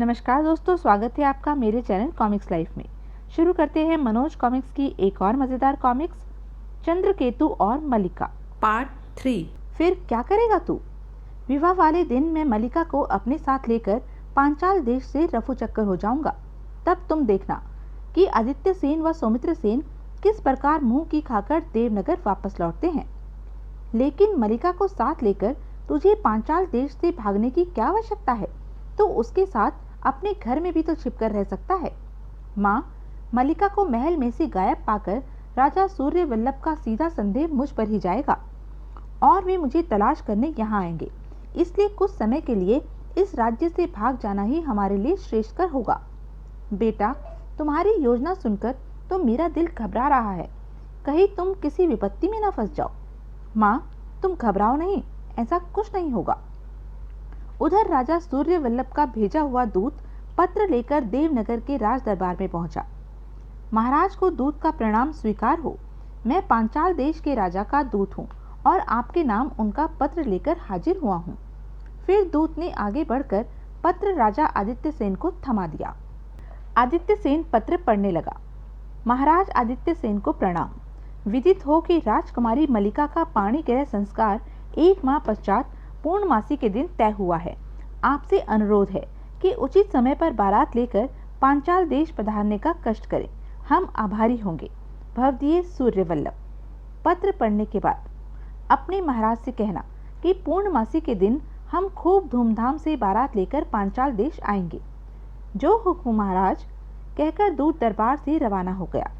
नमस्कार दोस्तों, स्वागत है आपका मेरे चैनल कॉमिक्स लाइफ में। शुरू करते हैं मनोज कॉमिक्स की एक और मज़ेदार कॉमिक्स, चंद्रकेतु और मलिका पार्ट 3। फिर क्या करेगा तू। विवाह वाले दिन मैं मलिका को अपने साथ लेकर पांचाल देश से रफू चक्कर हो जाऊंगा। तब तुम देखना कि आदित्य सेन व सौमित्र सेन किस प्रकार मुंह की खाकर देवनगर वापस लौटते हैं। लेकिन मलिका को साथ लेकर तुझे पांचाल देश से भागने की क्या आवश्यकता है? तो उसके साथ अपने घर में भी तो छिपकर रह सकता है। माँ, मलिका को महल में से गायब पाकर राजा सूर्यवल्लभ का सीधा संदेह मुझ पर ही जाएगा और वे मुझे तलाश करने यहाँ आएंगे। इसलिए कुछ समय के लिए इस राज्य से भाग जाना ही हमारे लिए श्रेष्ठकर होगा। बेटा, तुम्हारी योजना सुनकर तो मेरा दिल घबरा रहा है, कहीं तुम किसी विपत्ति में न फंस जाओ। माँ, तुम घबराओ नहीं, ऐसा कुछ नहीं होगा। उधर राजा सूर्यवल्लभ का भेजा हुआ दूत पत्र लेकर देवनगर के राज दरबार में पहुंचा। महाराज को दूत का प्रणाम स्वीकार हो। मैं पांचाल देश के राजा का दूत हूँ और आपके नाम उनका पत्र लेकर हाजिर हुआ हूँ। फिर दूत ने आगे बढ़कर पत्र राजा आदित्य सेन को थमा दिया। आदित्य सेन पत्र पढ़ने लगा। महाराज आदित्य सेन को प्रणाम। विदित हो कि राजकुमारी मलिका का पाणी ग्रह संस्कार 1 माह पश्चात पूर्णमासी के दिन तय हुआ है। आपसे अनुरोध है कि उचित समय पर बारात लेकर पांचाल देश पधारने का कष्ट करें। हम आभारी होंगे। भवदीय सूर्यवल्लभ। पत्र पढ़ने के बाद अपने महाराज से कहना कि पूर्णमासी के दिन हम खूब धूमधाम से बारात लेकर पांचाल देश आएंगे। जो हुक्म महाराज, कहकर दूत दरबार से रवाना हो गया।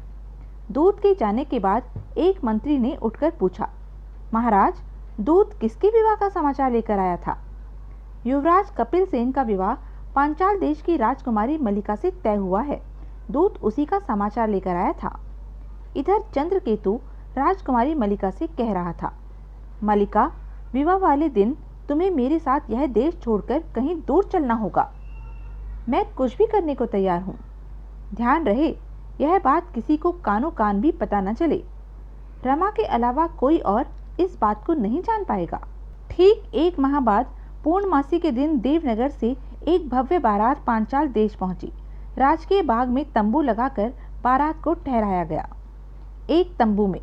दूत के जाने के बाद एक मंत्री ने उठकर पूछा, महाराज, दूत किसके विवाह का समाचार लेकर आया था? युवराज कपिल सेन का विवाह पांचाल देश की राजकुमारी मलिका से तय हुआ है। दूत उसी का समाचार लेकर आया था। इधर चंद्रकेतु राजकुमारी मलिका से कह रहा था, मलिका, विवाह वाले दिन तुम्हें मेरे साथ यह देश छोड़कर कहीं दूर चलना होगा। मैं कुछ भी करने को तैयार हूँ। ध्यान रहे, यह बात किसी को कानो कान भी पता न चले। रमा के अलावा कोई और इस बात को नहीं जान पाएगा। ठीक 1 माह बाद पूर्णमासी के दिन देवनगर से एक भव्य बारात पांचाल देश पहुंची। राजकीय बाग में तंबू लगाकर बारात को ठहराया गया। एक तंबू में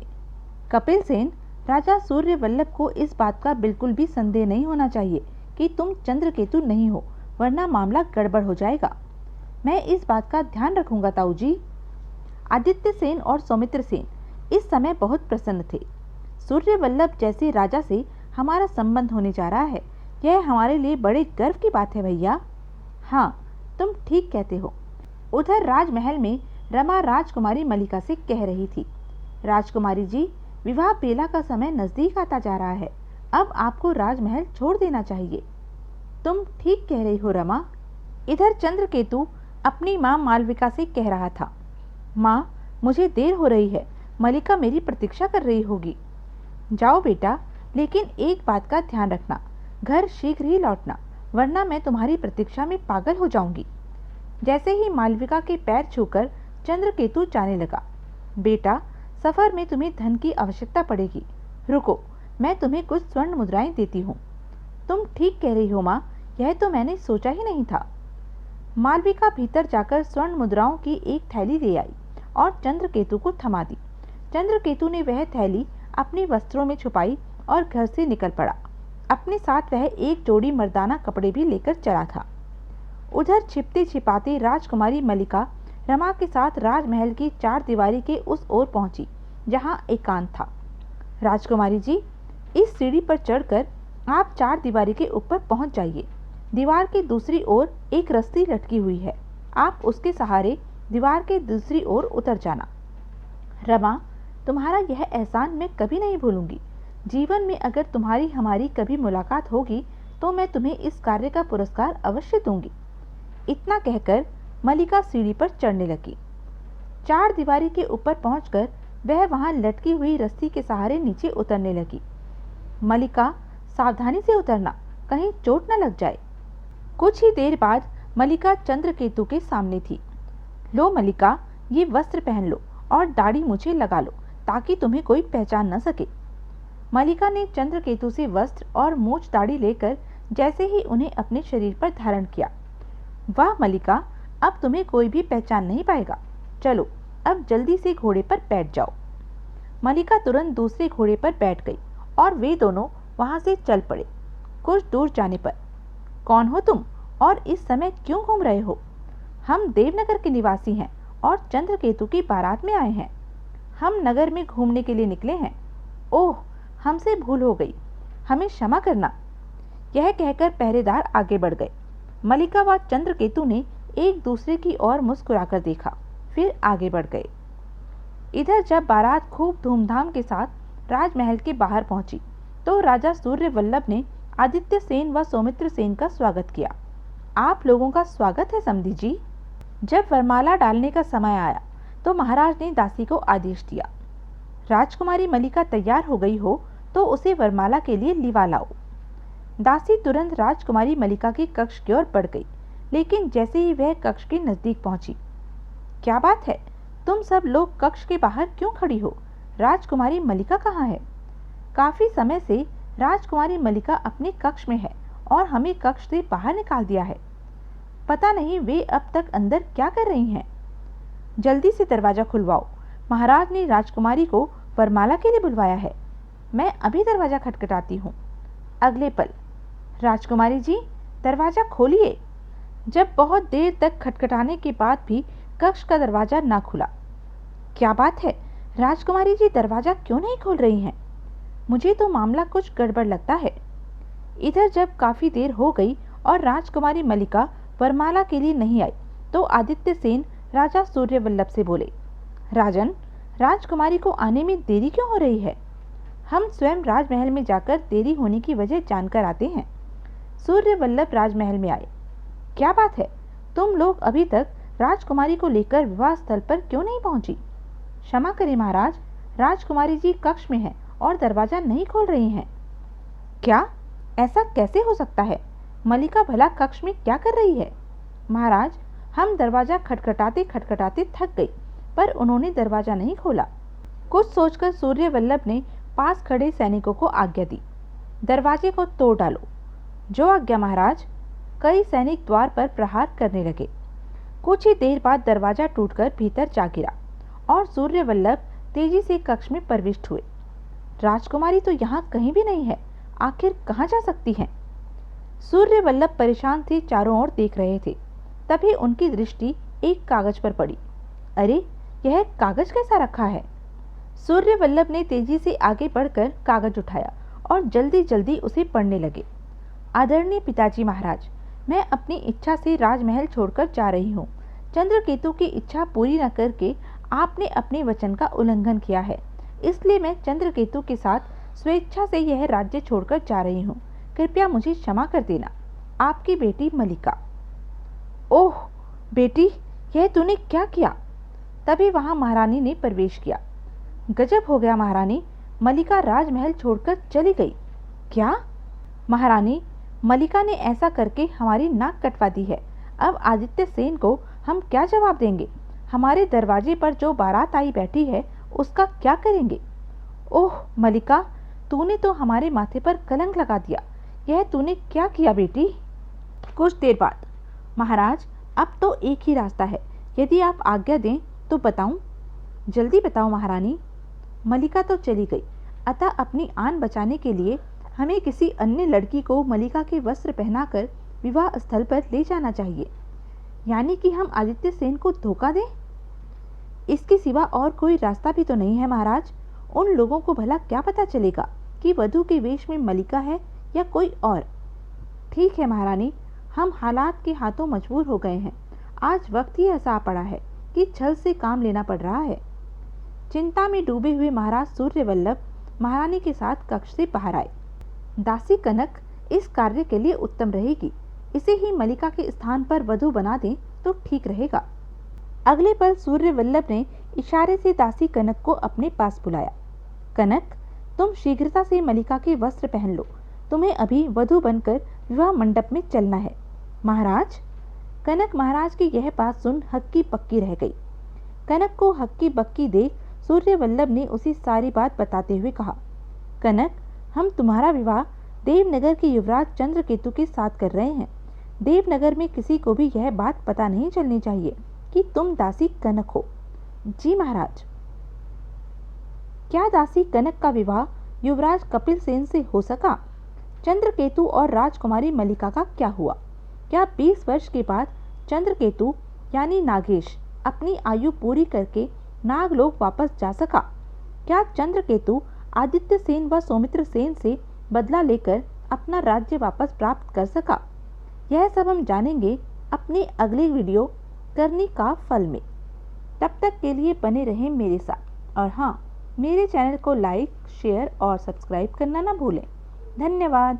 कपिल सेन, राजा सूर्यवल्लभ को इस बात का बिल्कुल भी संदेह नहीं होना चाहिए कि तुम चंद्रकेतु नहीं हो, वरना मामला गड़बड़ हो जाएगा। मैं इस बात का ध्यान रखूंगा ताऊ जी। आदित्य सेन और सौमित्र सेन इस समय बहुत प्रसन्न थे। सूर्यवल्लभ जैसे राजा से हमारा संबंध होने जा रहा है, यह हमारे लिए बड़े गर्व की बात है भैया। हाँ, तुम ठीक कहते हो। उधर राजमहल में रमा राजकुमारी मलिका से कह रही थी, राजकुमारी जी, विवाह बेला का समय नजदीक आता जा रहा है। अब आपको राजमहल छोड़ देना चाहिए। तुम ठीक कह रही हो रमा। इधर चंद्रकेतु अपनी माँ मालविका से कह रहा था, माँ, मुझे देर हो रही है, मलिका मेरी प्रतीक्षा कर रही होगी। जाओ बेटा, लेकिन एक बात का ध्यान रखना, घर शीघ्र ही लौटना, वरना मैं तुम्हारी प्रतीक्षा में पागल हो जाऊंगी। जैसे ही मालविका के पैर छूकर चंद्रकेतु जाने लगा, बेटा, सफर में तुम्हें धन की आवश्यकता पड़ेगी। रुको, मैं तुम्हें कुछ स्वर्ण मुद्राएं देती हूँ। तुम ठीक कह रही हो माँ, यह तो मैंने सोचा ही नहीं था। मालविका भीतर जाकर स्वर्ण मुद्राओं की एक थैली ले आई और चंद्रकेतु को थमा दी। चंद्रकेतु ने वह थैली अपने वस्त्रों में छुपाई और घर से निकल पड़ा। अपने साथ वह एक जोड़ी मर्दाना कपड़े भी लेकर चला था। उधर छिपते छिपाते राजकुमारी मलिका रमा के साथ राजमहल की 4 दीवारी के उस ओर पहुंची जहां एकांत था। राजकुमारी जी, इस सीढ़ी पर चढ़कर आप 4 दीवारी के ऊपर पहुंच जाइए। दीवार की दूसरी ओर एक रस्सी लटकी हुई है, आप उसके सहारे दीवार के दूसरी ओर उतर जाना। रमा, तुम्हारा यह एहसान मैं कभी नहीं भूलूंगी। जीवन में अगर तुम्हारी हमारी कभी मुलाकात होगी तो मैं तुम्हें इस कार्य का पुरस्कार अवश्य दूंगी। इतना कहकर मलिका सीढ़ी पर चढ़ने लगी। 4 दीवारी के ऊपर पहुंचकर वह वहां लटकी हुई रस्सी के सहारे नीचे उतरने लगी। मलिका, सावधानी से उतरना, कहीं चोट न लग जाए। कुछ ही देर बाद मलिका चंद्रकेतु के सामने थी। लो मलिका, ये वस्त्र पहन लो और दाढ़ी मूछें लगा लो ताकि तुम्हें कोई पहचान न सके। मलिका ने चंद्रकेतु से वस्त्र और मूछ दाढ़ी लेकर जैसे ही उन्हें अपने शरीर पर धारण किया, वाह मलिका, अब तुम्हें कोई भी पहचान नहीं पाएगा। चलो अब जल्दी से घोड़े पर बैठ जाओ। मलिका तुरंत दूसरे घोड़े पर बैठ गई और वे दोनों वहां से चल पड़े। कुछ दूर जाने पर, कौन हो तुम और इस समय क्यों घूम रहे हो? हम देवनगर के निवासी हैं और चंद्रकेतु की बारात में आए हैं। हम नगर में घूमने के लिए निकले हैं। ओह, हमसे भूल हो गई, हमें क्षमा करना। यह कहकर पहरेदार आगे बढ़ गए। मलिका व चंद्रकेतु ने एक दूसरे की ओर मुस्कुराकर देखा, फिर आगे बढ़ गए। इधर जब बारात खूब धूमधाम के साथ राजमहल के बाहर पहुंची तो राजा सूर्यवल्लभ ने आदित्य सेन व सौमित्र सेन का स्वागत किया। आप लोगों का स्वागत है समधी जी। जब वरमाला डालने का समय आया तो महाराज ने दासी को आदेश दिया, राजकुमारी मलिका तैयार हो गई हो तो उसे वरमाला के लिए लिवा लाओ। दासी तुरंत राजकुमारी मलिका के कक्ष की ओर बढ़ गई, लेकिन जैसे ही वह कक्ष के नजदीक पहुंची, क्या बात है, तुम सब लोग कक्ष के बाहर क्यों खड़ी हो? राजकुमारी मलिका कहाँ है? काफी समय से राजकुमारी मलिका अपने कक्ष में है और हमें कक्ष से बाहर निकाल दिया है। पता नहीं वे अब तक अंदर क्या कर रही हैं। जल्दी से दरवाजा खुलवाओ, महाराज ने राजकुमारी को वरमाला के लिए बुलवाया है। मैं अभी दरवाजा खटखटाती हूँ। अगले पल, राजकुमारी जी दरवाजा खोलिए। जब बहुत देर तक खटखटाने के बाद भी कक्ष का दरवाजा ना खुला। क्या बात है, राजकुमारी जी दरवाजा क्यों नहीं खोल रही हैं? मुझे तो मामला कुछ गड़बड़ लगता है। इधर जब काफी देर हो गई और राजकुमारी मलिका वरमाला के लिए नहीं आई तो आदित्य सेन राजा सूर्यवल्लभ से बोले, राजन, राजकुमारी को आने में देरी क्यों हो रही है? हम स्वयं राजमहल में जाकर देरी होने की वजह जानकर आते हैं। सूर्यवल्लभ राजमहल में आए। क्या बात है, तुम लोग अभी तक राजकुमारी को लेकर विवाह स्थल पर क्यों नहीं पहुंची? क्षमा करें महाराज, राजकुमारी जी कक्ष में हैं और दरवाजा नहीं खोल रही हैं। क्या? ऐसा कैसे हो सकता है? मलिका भला कक्ष में क्या कर रही है? महाराज, हम दरवाजा खटखटाते खटखटाते थक गई, पर उन्होंने दरवाजा नहीं खोला। कुछ सोचकर सूर्यवल्लभ ने पास खड़े सैनिकों को आज्ञा दी, दरवाजे को तोड़ डालो। जो आज्ञा महाराज। कई सैनिक द्वार पर प्रहार करने लगे। कुछ ही देर बाद दरवाजा टूटकर भीतर जा गिरा और सूर्यवल्लभ तेजी से कक्ष में प्रविष्ट हुए। राजकुमारी तो यहाँ कहीं भी नहीं है, आखिर कहाँ जा सकती हैं? सूर्यवल्लभ परेशान से चारों ओर देख रहे थे। तभी उनकी दृष्टि एक कागज पर पड़ी। अरे, यह कागज कैसा रखा है? सूर्यवल्लभ ने तेजी से आगे बढ़कर कागज उठाया और जल्दी जल्दी उसे पढ़ने लगे। आदरणीय पिताजी महाराज, मैं अपनी इच्छा से राजमहल छोड़कर जा रही हूँ। चंद्रकेतु की इच्छा पूरी न करके आपने अपने वचन का उल्लंघन किया है, इसलिए मैं चंद्रकेतु के साथ स्वेच्छा से यह राज्य छोड़कर जा रही हूँ। कृपया मुझे क्षमा कर देना। आपकी बेटी मलिका। ओह बेटी, यह तूने क्या किया? तभी वहां महारानी ने प्रवेश किया। गजब हो गया महारानी, मलिका राजमहल छोड़कर चली गई। क्या? महारानी, मलिका ने ऐसा करके हमारी नाक कटवा दी है। अब आदित्य सेन को हम क्या जवाब देंगे? हमारे दरवाजे पर जो बारात आई बैठी है उसका क्या करेंगे? ओह मलिका, तूने तो हमारे माथे पर कलंक लगा दिया। यह तूने क्या किया बेटी? कुछ देर बाद, महाराज, अब तो एक ही रास्ता है, यदि आप आज्ञा दें तो बताऊं? जल्दी बताओ महारानी। मलिका तो चली गई, अतः अपनी आन बचाने के लिए हमें किसी अन्य लड़की को मलिका के वस्त्र पहनाकर विवाह स्थल पर ले जाना चाहिए। यानी कि हम आदित्य सेन को धोखा दें? इसके सिवा और कोई रास्ता भी तो नहीं है महाराज। उन लोगों को भला क्या पता चलेगा कि वधू के वेश में मलिका है या कोई और? ठीक है महारानी, हम हालात के हाथों मजबूर हो गए हैं। आज वक्त ही ऐसा आ पड़ा है कि छल से काम लेना पड़ रहा है। चिंता में डूबे हुए महाराज सूर्यवल्लभ महारानी के साथ कक्ष से बाहर आए। दासी कनक इस कार्य के लिए उत्तम रहेगी। इसे ही मलिका के स्थान पर वधू बना दें तो ठीक रहेगा। अगले पल सूर्यवल्लभ ने इशारे से दासी कनक को अपने पास बुलाया। कनक, तुम शीघ्रता से मलिका के वस्त्र पहन लो। तुम्हें अभी वधू बनकर विवाह मंडप में चलना है। महाराज। कनक महाराज की यह बात सुन हक्की पक्की रह गई। कनक को हक्की बक्की देख सूर्यवल्लभ ने उसे सारी बात बताते हुए कहा, कनक, हम तुम्हारा विवाह देवनगर के युवराज चंद्रकेतु के साथ कर रहे हैं। देवनगर में किसी को भी यह बात पता नहीं चलनी चाहिए कि तुम दासी कनक हो। जी महाराज। क्या दासी कनक का विवाह युवराज कपिल सेन से हो सका? चंद्रकेतु और राजकुमारी मलिका का क्या हुआ? क्या 20 वर्ष के बाद चंद्रकेतु यानी नागेश अपनी आयु पूरी करके नागलोक वापस जा सका? क्या चंद्रकेतु आदित्य सेन व सौमित्र सेन से बदला लेकर अपना राज्य वापस प्राप्त कर सका? यह सब हम जानेंगे अपनी अगली वीडियो करनी का फल में। तब तक के लिए बने रहें मेरे साथ, और हाँ, मेरे चैनल को लाइक, शेयर और सब्सक्राइब करना ना भूलें। धन्यवाद।